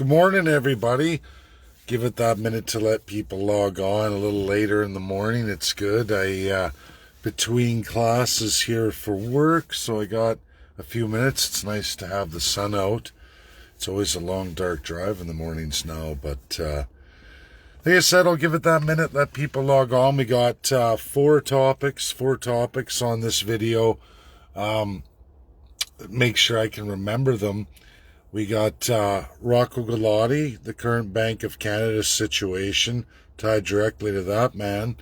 Good morning, everybody. Give it that minute to let people log on a little later in the morning. It's good. Between classes here for work, so I got a few minutes. It's nice to have the sun out. It's always a long, dark drive in the mornings now, but like I said, I'll give it that minute, let people log on. We got four topics on this video. Make sure I can remember them. We got Rocco Galati, the current Bank of Canada situation, tied directly to that man.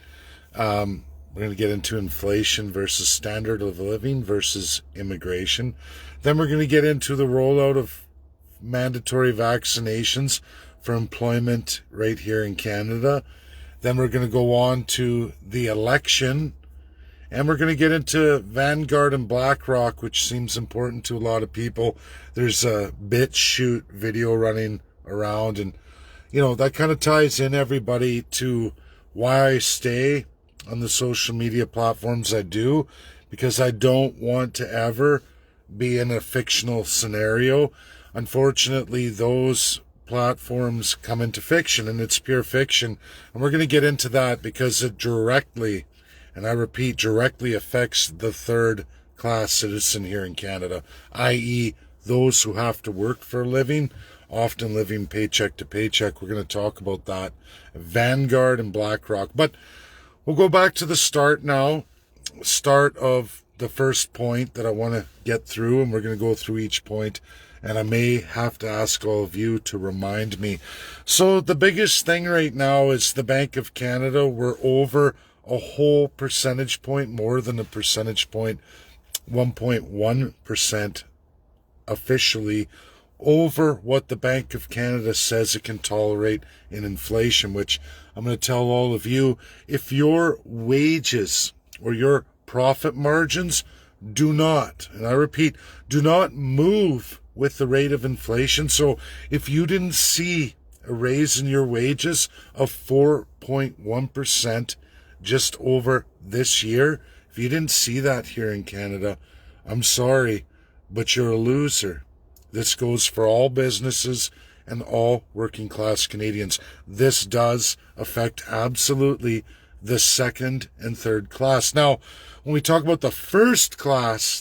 We're going to get into inflation versus standard of living versus immigration. Then we're going to get into the rollout of mandatory vaccinations for employment right here in Canada. Then we're going to go on to the election. And we're going to get into Vanguard and BlackRock, which seems important to a lot of people. There's a BitChute video running around, and that kind of ties in, everybody, to why I stay on the social media platforms I do, because I don't want to ever be in a fictional scenario. Unfortunately, those platforms come into fiction, and it's pure fiction. And we're going to get into that because it directly, and I repeat, directly affects the third-class citizen here in Canada, i.e. those who have to work for a living, often living paycheck to paycheck. We're going to talk about that. Vanguard and BlackRock. But we'll go back to the start now. Start of the first point that I want to get through, and we're going to go through each point. And I may have to ask all of you to remind me. So the biggest thing right now is the Bank of Canada. We're over a whole percentage point, more than a percentage point, 1.1% officially, over what the Bank of Canada says it can tolerate in inflation, which I'm going to tell all of you, if your wages or your profit margins do not, and I repeat, do not move with the rate of inflation. So if you didn't see a raise in your wages of 4.1%, just over this year, if you didn't see that here in Canada, I'm sorry, but you're a loser. This goes for all businesses and all working class Canadians. This does affect absolutely the second and third class. Now, when we talk about the first class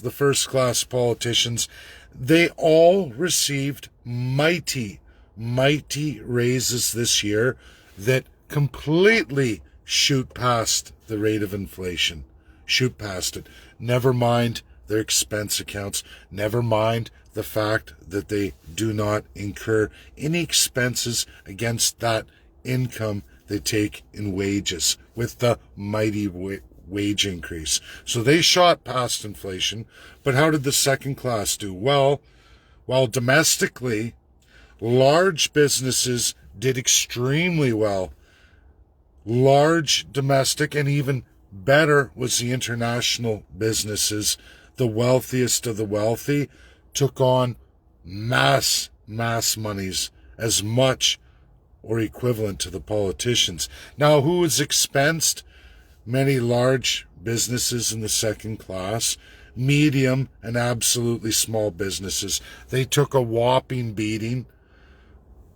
politicians, they all received mighty raises this year that completely shoot past the rate of inflation. Shoot past it. Never mind their expense accounts. Never mind the fact that they do not incur any expenses against that income they take in wages with the mighty wage increase. So they shot past inflation. But how did the second class do? Well, while domestically, large businesses did extremely well. Large domestic, and even better was the international businesses. The wealthiest of the wealthy took on mass monies, as much or equivalent to the politicians. Now, who was expensed? Many large businesses in the second class, medium and absolutely small businesses. They took a whopping beating.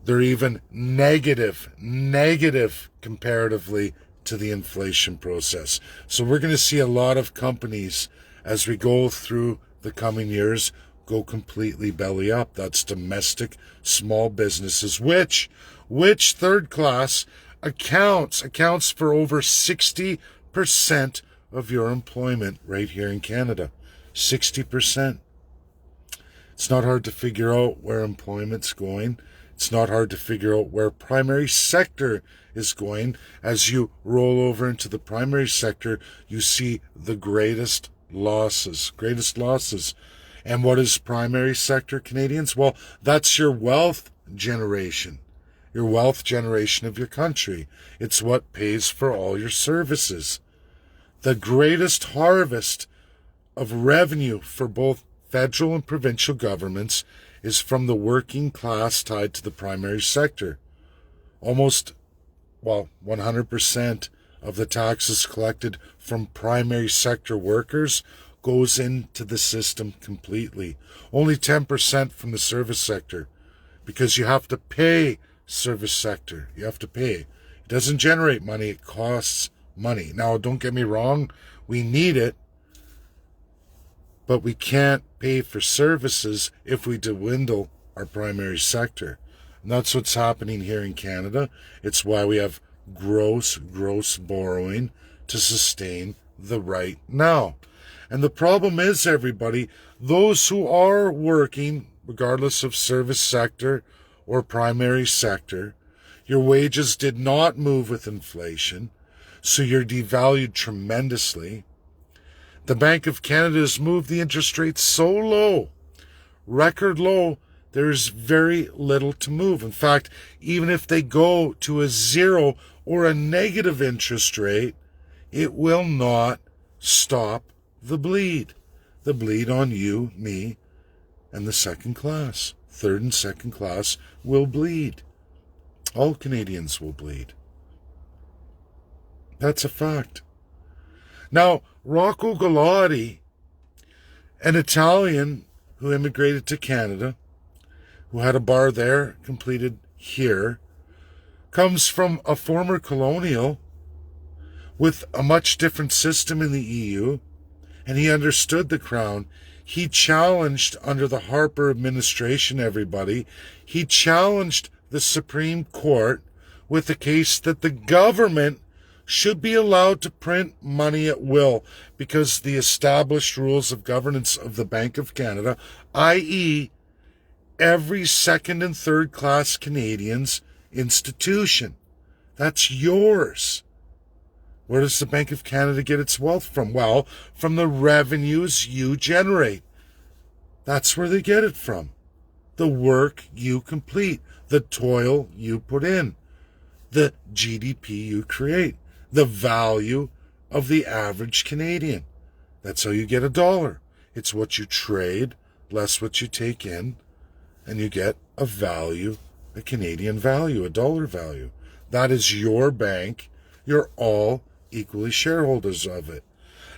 They're even negative comparatively to the inflation process. So we're going to see a lot of companies as we go through the coming years go completely belly up. That's domestic small businesses, which third class accounts for over 60% of your employment right here in Canada. 60%. It's not hard to figure out where employment's going. It's not hard to figure out where primary sector is going. As you roll over into the primary sector, you see the greatest losses. And what is primary sector, Canadians? Well, that's your wealth generation. Your wealth generation of your country. It's what pays for all your services. The greatest harvest of revenue for both federal and provincial governments is from the working class tied to the primary sector. Almost, 100% of the taxes collected from primary sector workers goes into the system completely. Only 10% from the service sector. because you have to pay service sector. You have to pay. It doesn't generate money. It costs money. Now, don't get me wrong. We need it, but we can't pay for services if we dwindle our primary sector. And that's what's happening here in Canada. It's why we have gross borrowing to sustain the right now. And the problem is, everybody, those who are working, regardless of service sector or primary sector, your wages did not move with inflation, so you're devalued tremendously. The Bank of Canada has moved the interest rates so low, record low, there's very little to move. In fact, even if they go to a zero or a negative interest rate, it will not stop the bleed. The bleed on you, me, and the second class. Third and second class will bleed. All Canadians will bleed. That's a fact. Now, Rocco Galati, an Italian who immigrated to Canada, who had a bar there, completed here, comes from a former colonial with a much different system in the EU, and he understood the Crown. He challenged, under the Harper administration, everybody, he challenged the Supreme Court with the case that the government should be allowed to print money at will because the established rules of governance of the Bank of Canada, i.e., every second and third class Canadian's institution. That's yours. Where does the Bank of Canada get its wealth from? Well, from the revenues you generate. That's where they get it from. The work you complete, the toil you put in, the GDP you create, the value of the average Canadian. That's how you get $1. It's what you trade, less what you take in, and you get a value, a Canadian value, $1 value. That is your bank. You're all equally shareholders of it.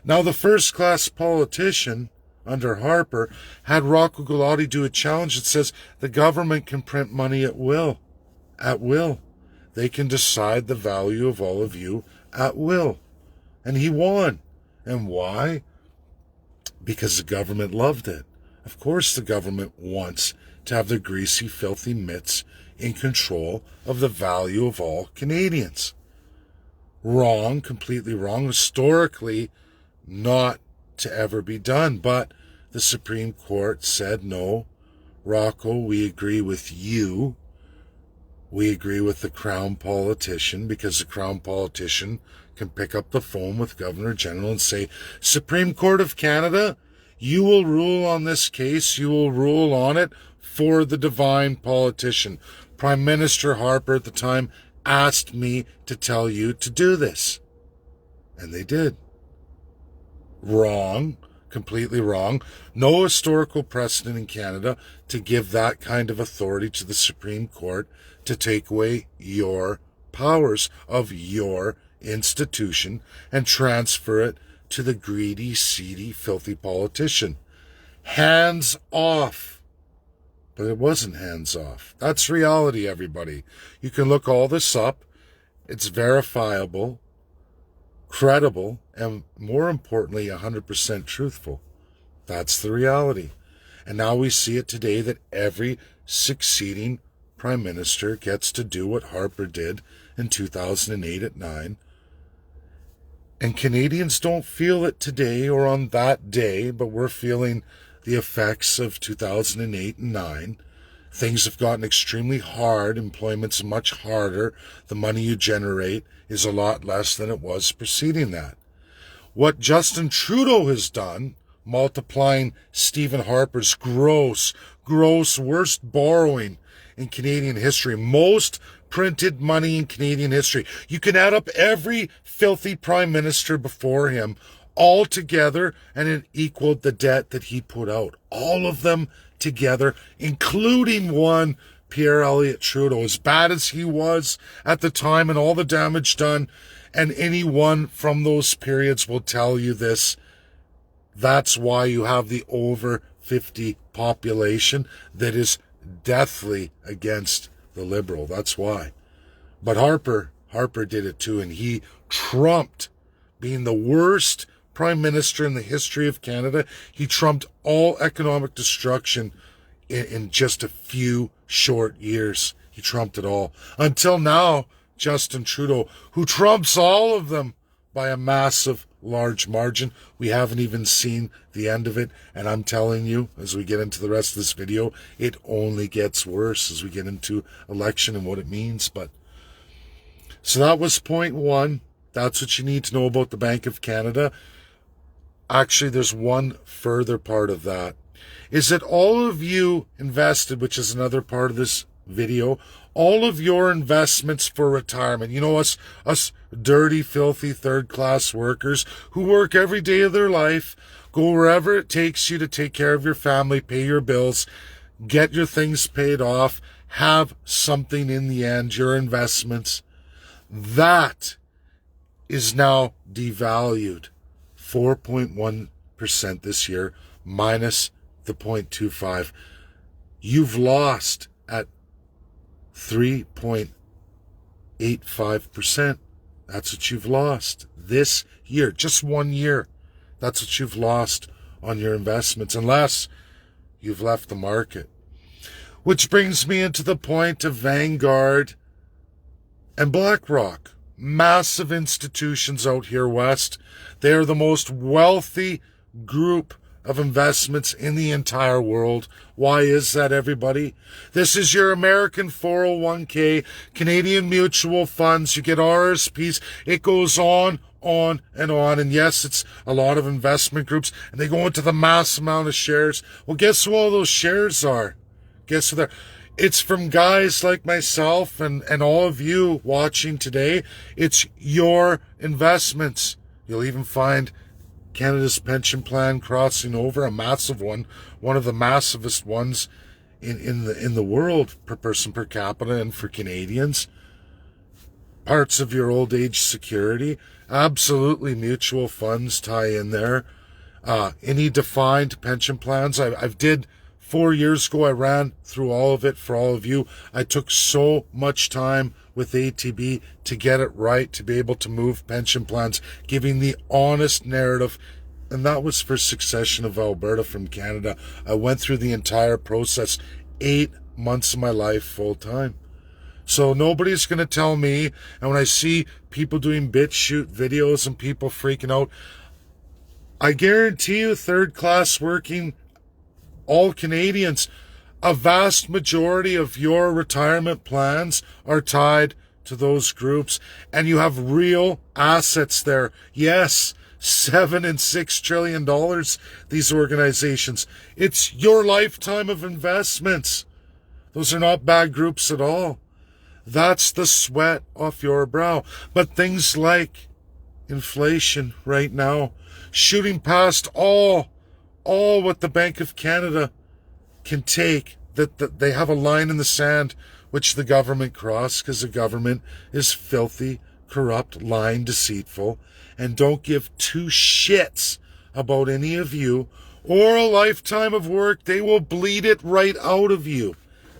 Now, the first-class politician under Harper had Rocco Galati do a challenge that says the government can print money at will. At will. They can decide the value of all of you at will. And he won. And why? Because the government loved it. Of course the government wants to have their greasy, filthy mitts in control of the value of all Canadians. Wrong, completely wrong, historically not to ever be done. But the Supreme Court said, no, Rocco, we agree with you. We agree with the Crown politician, because the Crown politician can pick up the phone with Governor General and say, Supreme Court of Canada, you will rule on this case. You will rule on it for the divine politician. Prime Minister Harper at the time asked me to tell you to do this. And they did. Wrong. Completely wrong. No historical precedent in Canada to give that kind of authority to the Supreme Court to take away your powers of your institution and transfer it to the greedy, seedy, filthy politician. Hands off. But it wasn't hands off. That's reality, everybody. You can look all this up. It's verifiable, credible, and more importantly, 100% truthful. That's the reality. And now we see it today that every succeeding prime minister gets to do what Harper did in 2008 at 9. And Canadians don't feel it today or on that day, but we're feeling the effects of 2008 and 9. Things have gotten extremely hard. Employment's much harder. The money you generate is a lot less than it was preceding that. What Justin Trudeau has done, multiplying Stephen Harper's gross, worst borrowing in Canadian history, most printed money in Canadian history. You can add up every filthy prime minister before him all together, and it equaled the debt that he put out. All of them together, including one Pierre Elliott Trudeau, as bad as he was at the time and all the damage done. And anyone from those periods will tell you this. That's why you have the over 50 population that is deathly against the Liberal. That's why. But Harper did it too, and he trumped being the worst prime minister in the history of Canada. He trumped all economic destruction in just a few short years. He trumped it all. Until now, Justin Trudeau, who trumps all of them by a massive, large margin. We haven't even seen the end of it. And I'm telling you, as we get into the rest of this video, it only gets worse as we get into election and what it means. So that was point one. That's what you need to know about the Bank of Canada. Actually, there's one further part of that. Is that all of you invested, which is another part of this video, all of your investments for retirement. You know, us dirty, filthy, third-class workers who work every day of their life, go wherever it takes you to take care of your family, pay your bills, get your things paid off, have something in the end, your investments. That is now devalued 4.1% this year, minus the 0.25. You've lost at 3.85%. That's what you've lost this year, just 1 year. That's what you've lost on your investments, unless you've left the market. Which brings me into the point of Vanguard and BlackRock. Massive institutions out here west. They are the most wealthy group of investments in the entire world. Why is that, everybody? This is your American 401k, Canadian mutual funds. You get RSPs. It goes on and on. And yes, it's a lot of investment groups, and they go into the mass amount of shares. Well, guess who all those shares are? Guess who they're? It's from guys like myself and all of you watching today. It's your investments. You'll even find Canada's pension plan crossing over, a massive one of the massivest ones in the world per person per capita and for Canadians. Parts of your old age security, absolutely mutual funds tie in there. Any defined pension plans. I've did 4 years ago, I ran through all of it for all of you. I took so much time with ATB to get it right, to be able to move pension plans, giving the honest narrative. And that was for Succession of Alberta from Canada. I went through the entire process, 8 months of my life full time. So nobody's going to tell me. And when I see people doing BitChute videos and people freaking out, I guarantee you, third class working, all Canadians, a vast majority of your retirement plans are tied to those groups, and you have real assets there. Yes, $7 and $6 trillion, these organizations. It's your lifetime of investments. Those are not bad groups at all. That's the sweat off your brow. But things like inflation right now, shooting past all what the Bank of Canada can take, that they have a line in the sand which the government crossed, because the government is filthy, corrupt, lying, deceitful, and don't give two shits about any of you or a lifetime of work. They will bleed it right out of you.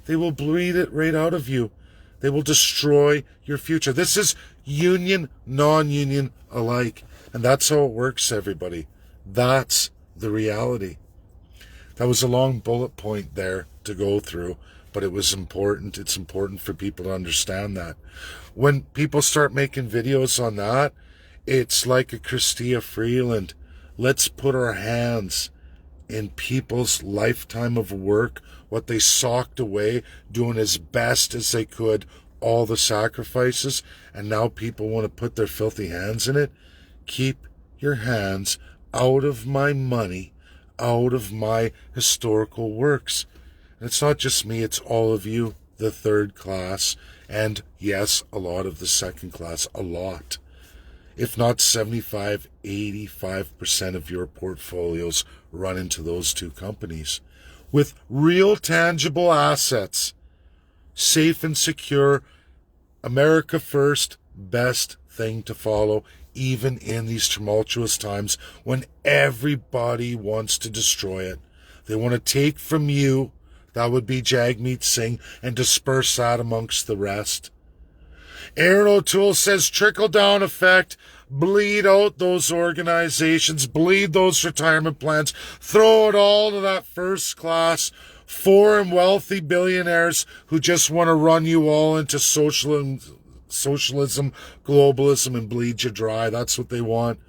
They will bleed it right out of you. They will destroy your future. This is union, non-union alike. And that's how it works, everybody. That's the reality. That was a long bullet point there to go through, but it was important. It's important for people to understand that. When people start making videos on that, it's like a Chrystia Freeland. Let's put our hands in people's lifetime of work, what they socked away, doing as best as they could, all the sacrifices, and now people want to put their filthy hands in it. Keep your hands out of my money, out of my historical works. And it's not just me, it's all of you, the third class, and yes, a lot of the second class, a lot. If not 75, 85% of your portfolios run into those two companies with real tangible assets, safe and secure. America first, best thing to follow, even in these tumultuous times when everybody wants to destroy it. They want to take from you That would be Jagmeet Singh, and disperse that amongst the rest. Aaron O'Toole says trickle-down effect, bleed out those organizations, bleed those retirement plans, throw it all to that first-class, foreign wealthy billionaires who just want to run you all into socialism, globalism, and bleed you dry. That's what they want.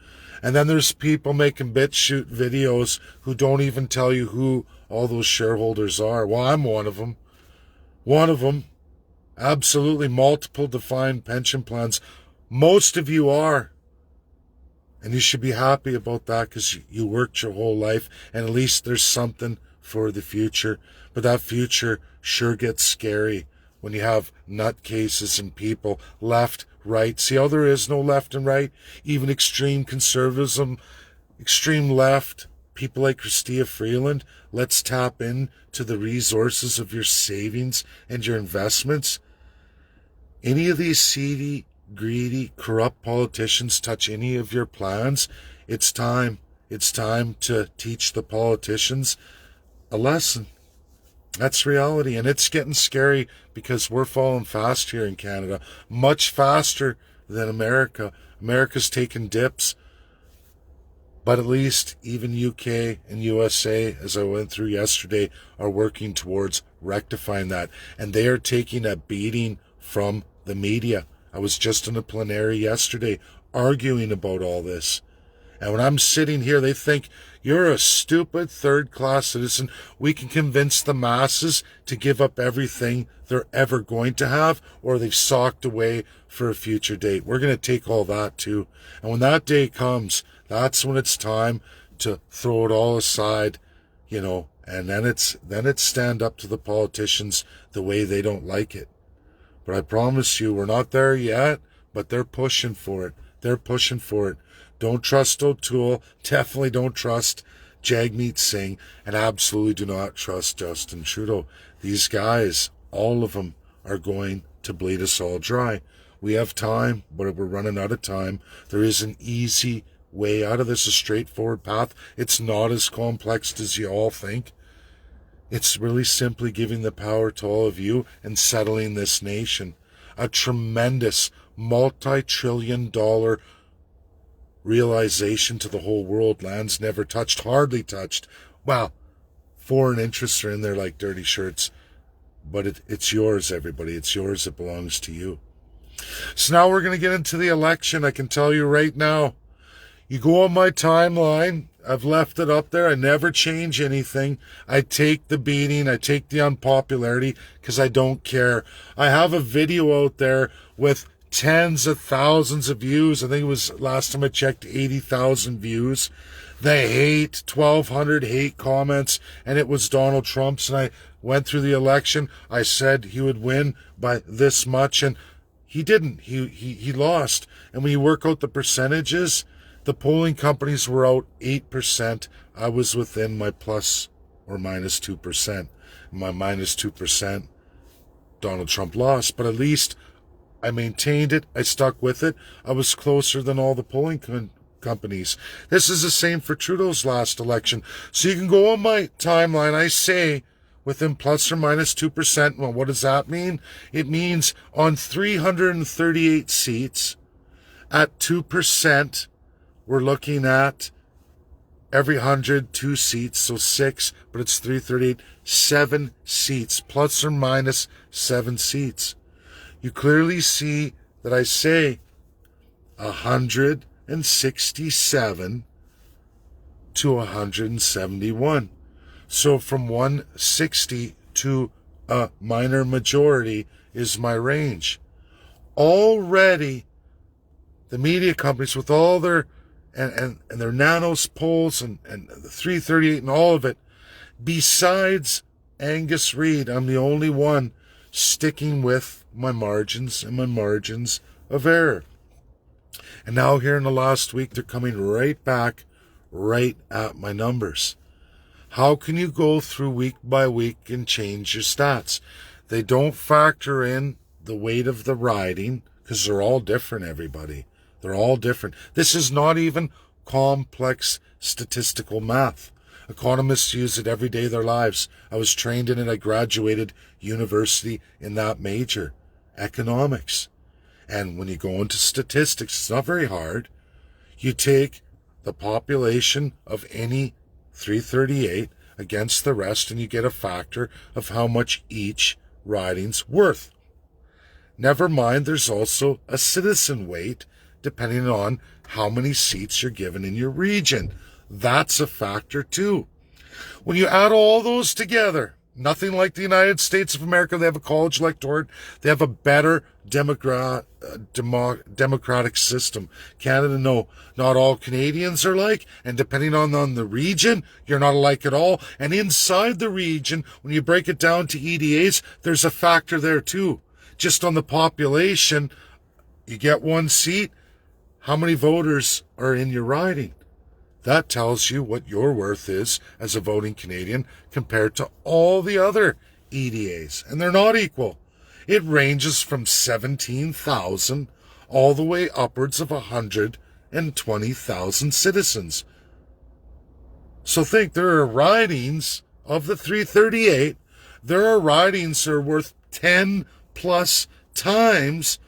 And then there's people making BitChute videos who don't even tell you who all those shareholders are. Well, I'm one of them. One of them. Absolutely multiple defined pension plans. Most of you are. And you should be happy about that because you worked your whole life and at least there's something for the future. But that future sure gets scary when you have nutcases and people left, right. See how there is no left and right? Even extreme conservatism, extreme left, people like Chrystia Freeland, let's tap into the resources of your savings and your investments. Any of these seedy, greedy, corrupt politicians touch any of your plans, it's time. It's time to teach the politicians a lesson. That's reality, and it's getting scary because we're falling fast here in Canada, much faster than America. America's taking dips, but at least even UK and USA, as I went through yesterday, are working towards rectifying that, and they are taking a beating from the media. I was just in a plenary yesterday arguing about all this. And when I'm sitting here, they think you're a stupid third-class citizen. We can convince the masses to give up everything they're ever going to have, or they've socked away for a future date. We're going to take all that too. And when that day comes, that's when it's time to throw it all aside, and then it's stand up to the politicians the way they don't like it. But I promise you, we're not there yet, but they're pushing for it. They're pushing for it. Don't trust O'Toole. Definitely don't trust Jagmeet Singh. And absolutely do not trust Justin Trudeau. These guys, all of them, are going to bleed us all dry. We have time, but we're running out of time. There is an easy way out of this, a straightforward path. It's not as complex as you all think. It's really simply giving the power to all of you and settling this nation. A tremendous multi-trillion-dollar realization to the whole world. Lands never touched, hardly touched. Well, foreign interests are in there like dirty shirts. But it's yours, everybody. It's yours. It belongs to you. So now we're going to get into the election. I can tell you right now. You go on my timeline. I've left it up there. I never change anything. I take the beating. I take the unpopularity because I don't care. I have a video out there with tens of thousands of views. I think it was, last time I checked, 80,000 views. The hate, 1,200 hate comments, and it was Donald Trump's. And I went through the election. I said he would win by this much, and he didn't. He lost. And when you work out the percentages, the polling companies were out 8%. I was within my plus or minus 2%. My minus 2%, Donald Trump lost. But at least I maintained it. I stuck with it. I was closer than all the polling companies. This is the same for Trudeau's last election. So you can go on my timeline. I say within plus or minus 2%. Well, what does that mean? It means on 338 seats at 2%, we're looking at every 100, 2 seats, so 6, but it's 338, 7 seats, plus or minus 7 seats. You clearly see that I say 167 to 171. So from 160 to a minor majority is my range. Already, the media companies with all their and their nanos polls and the 338 and all of it, besides Angus Reid, I'm the only one sticking with my margins and my margins of error. And now here in the last week, they're coming right back, right at my numbers. How can you go through week by week and change your stats? They don't factor in the weight of the riding because they're all different, everybody. They're all different. This is not even complex statistical math. Economists use it every day of their lives. I was trained in it. I graduated university in that major, economics. And when you go into statistics, it's not very hard. You take the population of any 338 against the rest, and you get a factor of how much each riding's worth. Never mind, there's also a citizen weight, depending on how many seats you're given in your region. That's a factor too. When you add all those together, nothing like the United States of America. They have a college electorate. They have a better democratic system. Canada, no, not all Canadians are alike. And depending on the region, you're not alike at all. And inside the region, when you break it down to EDAs, there's a factor there too. Just on the population, you get one seat. How many voters are in your riding? That tells you what your worth is as a voting Canadian compared to all the other EDAs. And they're not equal. It ranges from 17,000 all the way upwards of 120,000 citizens. So think, there are ridings of the 338. There are ridings that are worth 10 plus times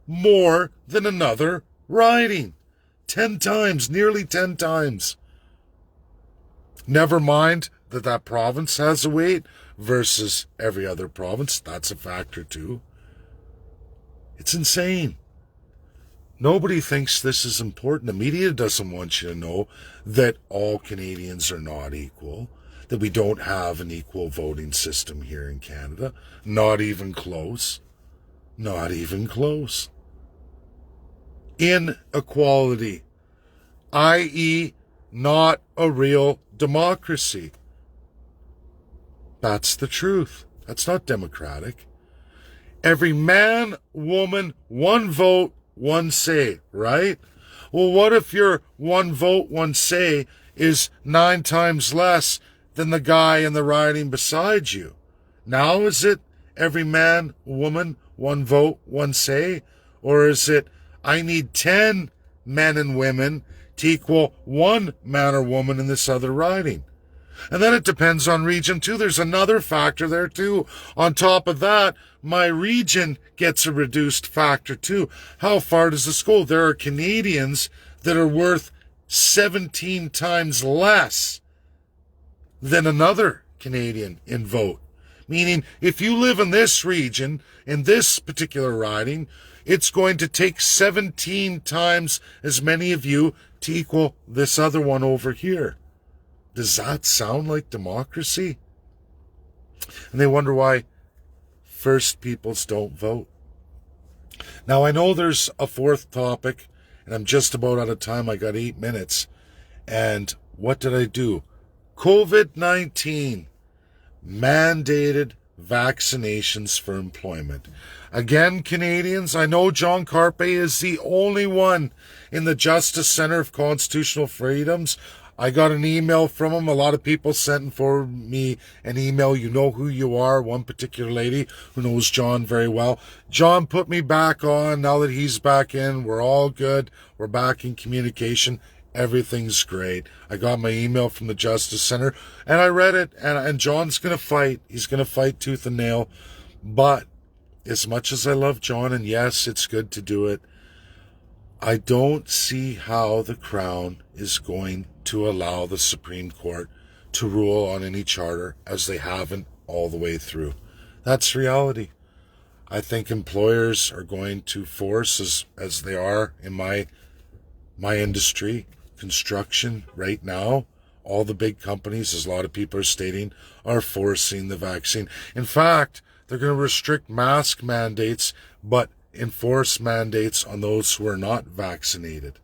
more than another riding. 10 times, nearly 10 times. Never mind that province has a weight versus every other province. That's a factor too. It's insane. Nobody thinks this is important. The media doesn't want you to know that all Canadians are not equal, that we don't have an equal voting system here in Canada. Not even close. Not even close. Inequality, i.e., not a real democracy. That's the truth. That's not democratic. Every man, woman, one vote, one say, right? Well, what if your one vote, one say is 9 times less than the guy in the riding beside you? Now is it every man, woman, one vote, one say? Or is it I need 10 men and women to equal one man or woman in this other riding? And then it depends on region too. There's another factor there too. On top of that, my region gets a reduced factor too. How far does this go? There are Canadians that are worth 17 times less than another Canadian in vote. Meaning, if you live in this region, in this particular riding, it's going to take 17 times as many of you to equal this other one over here. Does that sound like democracy? And they wonder why First Peoples don't vote. Now, I know there's a fourth topic, and I'm just about out of time. I got 8 minutes. And what did I do? COVID-19 mandated vaccinations for employment. Again, Canadians, I know John Carpe is the only one in the Justice Center of Constitutional Freedoms. I got an email from him. A lot of people sent for me an email. You know who you are. One particular lady who knows John very well. John put me back on. Now that he's back in, we're all good. We're back in communication. Everything's great. I got my email from the Justice Center, and I read it, and John's going to fight. He's going to fight tooth and nail. But as much as I love John, and yes, it's good to do it, I don't see how the Crown is going to allow the Supreme Court to rule on any charter, as they haven't all the way through. That's reality. I think employers are going to force, as they are in my industry, construction right now, all the big companies, as a lot of people are stating, are forcing the vaccine. In fact, they're going to restrict mask mandates, but enforce mandates on those who are not vaccinated.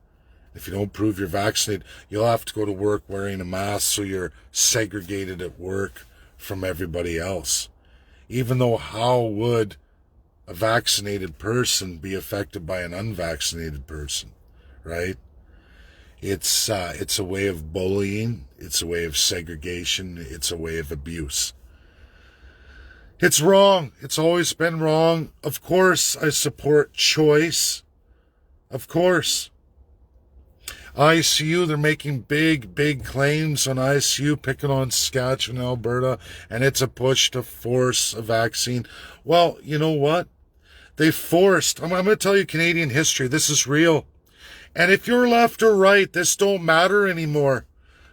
If you don't prove you're vaccinated, you'll have to go to work wearing a mask, so you're segregated at work from everybody else. Even though, how would a vaccinated person be affected by an unvaccinated person, right? It's a way of bullying. It's a way of segregation. It's a way of abuse. It's wrong. It's always been wrong. Of course, I support choice. Of course. ICU, they're making big claims on ICU, picking on Saskatchewan, Alberta, and it's a push to force a vaccine. Well, you know what? They forced, I'm going to tell you Canadian history. This is real. And if you're left or right, this don't matter anymore.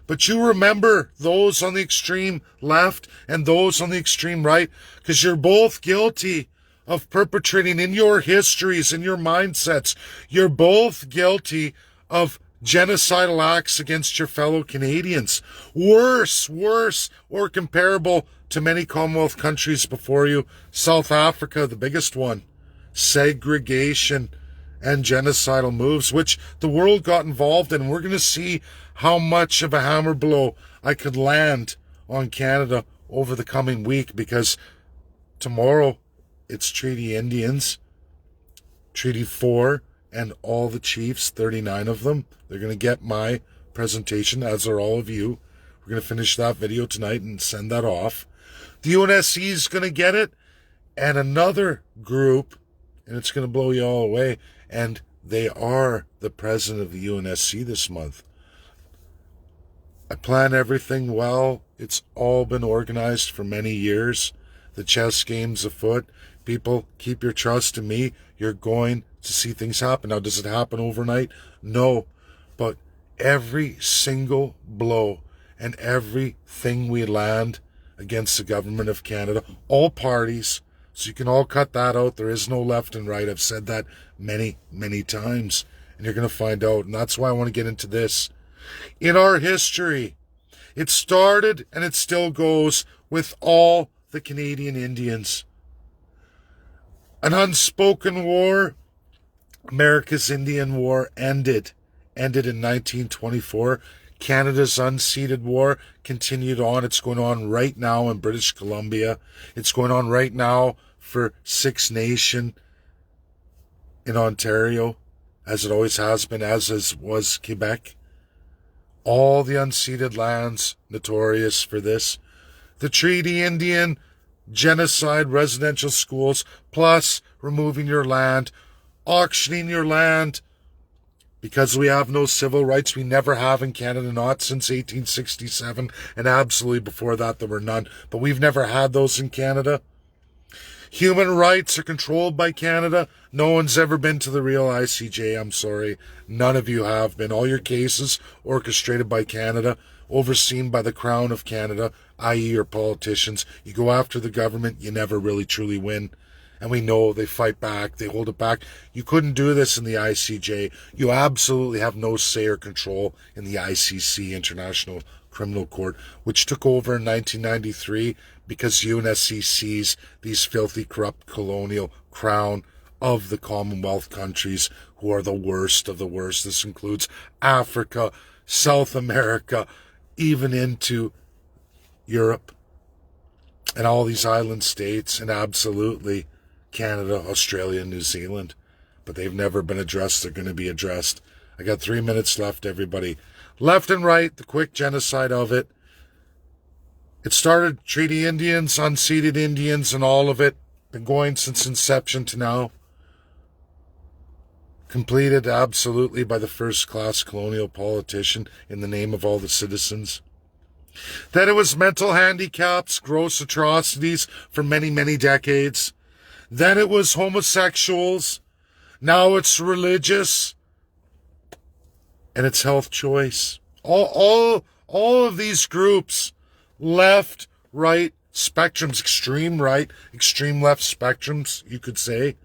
But you remember those on the extreme left and those on the extreme right, because you're both guilty of perpetrating in your histories, in your mindsets. You're both guilty of genocidal acts against your fellow Canadians. Worse, or comparable to many Commonwealth countries before you. South Africa, the biggest one. Segregation and genocidal moves, which the world got involved in. We're going to see how much of a hammer blow I could land on Canada over the coming week, because tomorrow it's Treaty Indians, Treaty 4, and all the chiefs, 39 of them. They're going to get my presentation, as are all of you. We're going to finish that video tonight and send that off. The UNSC is going to get it, and another group, and it's going to blow you all away. And they are the president of the UNSC this month. I plan everything well. It's all been organized for many years. The chess game's afoot. People, keep your trust in me. You're going to see things happen. Now, does it happen overnight? No. But every single blow and everything we land against the government of Canada, all parties, so you can all cut that out. There is no left and right. I've said that many times. And you're going to find out. And that's why I want to get into this. In our history, it started and it still goes with all the Canadian Indians. An unspoken war, America's Indian War, ended in 1924. Canada's unceded war continued on. It's going on right now in British Columbia. It's going on right now for Six Nation in Ontario, as it always has been, was Quebec. All the unceded lands notorious for this. The Treaty Indian, genocide, residential schools, plus removing your land, auctioning your land, because we have no civil rights. We never have in Canada, not since 1867, and absolutely before that there were none. But we've never had those in Canada. Human rights are controlled by Canada. No one's ever been to the real ICJ, I'm sorry. None of you have been. All your cases orchestrated by Canada, overseen by the Crown of Canada, i.e. your politicians. You go after the government, you never really truly win. And we know they fight back, they hold it back. You couldn't do this in the ICJ. You absolutely have no say or control in the ICC, International Criminal Court, which took over in 1993 because UNSC sees these filthy, corrupt colonial crown of the Commonwealth countries who are the worst of the worst. This includes Africa, South America, even into Europe and all these island states, and absolutely Canada, Australia, and New Zealand. But they've never been addressed. They're going to be addressed. I got 3 minutes left, everybody. Left and right, the quick genocide of it. It started Treaty Indians, unceded Indians, and all of it. Been going since inception to now. Completed absolutely by the first-class colonial politician in the name of all the citizens. Then it was mental handicaps, gross atrocities for many decades. Then it was homosexuals. Now it's religious. And it's health choice. All of these groups, left, right, spectrums, extreme right, extreme left spectrums, you could say.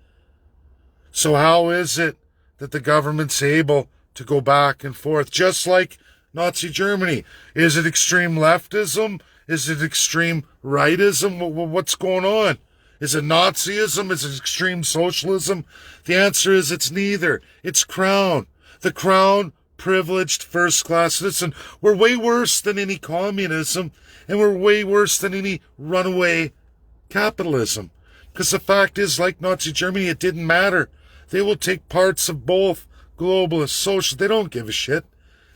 So how is it that the government's able to go back and forth, just like Nazi Germany? Is it extreme leftism? Is it extreme rightism? What's going on? Is it Nazism? Is it extreme socialism? The answer is it's neither. It's Crown. The Crown, privileged first-class citizen. We're way worse than any communism, and we're way worse than any runaway capitalism. Because the fact is, like Nazi Germany, it didn't matter. They will take parts of both, globalist, social. They don't give a shit.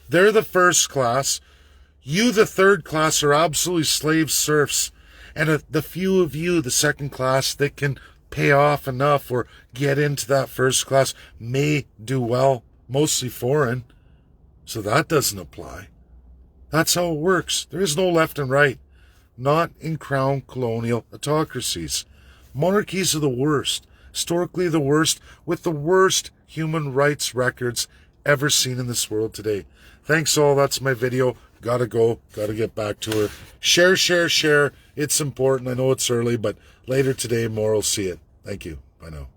They're the first class. You, the third class, are absolutely slave serfs. And the few of you, the second class, that can pay off enough or get into that first class may do well, mostly foreign. So that doesn't apply. That's how it works. There is no left and right. Not in crown colonial autocracies. Monarchies are the worst. Historically the worst, with the worst human rights records ever seen in this world today. Thanks all. That's my video. Gotta go. Gotta get back to her. Share, share, share. It's important. I know it's early, but later today, more will see it. Thank you. Bye now.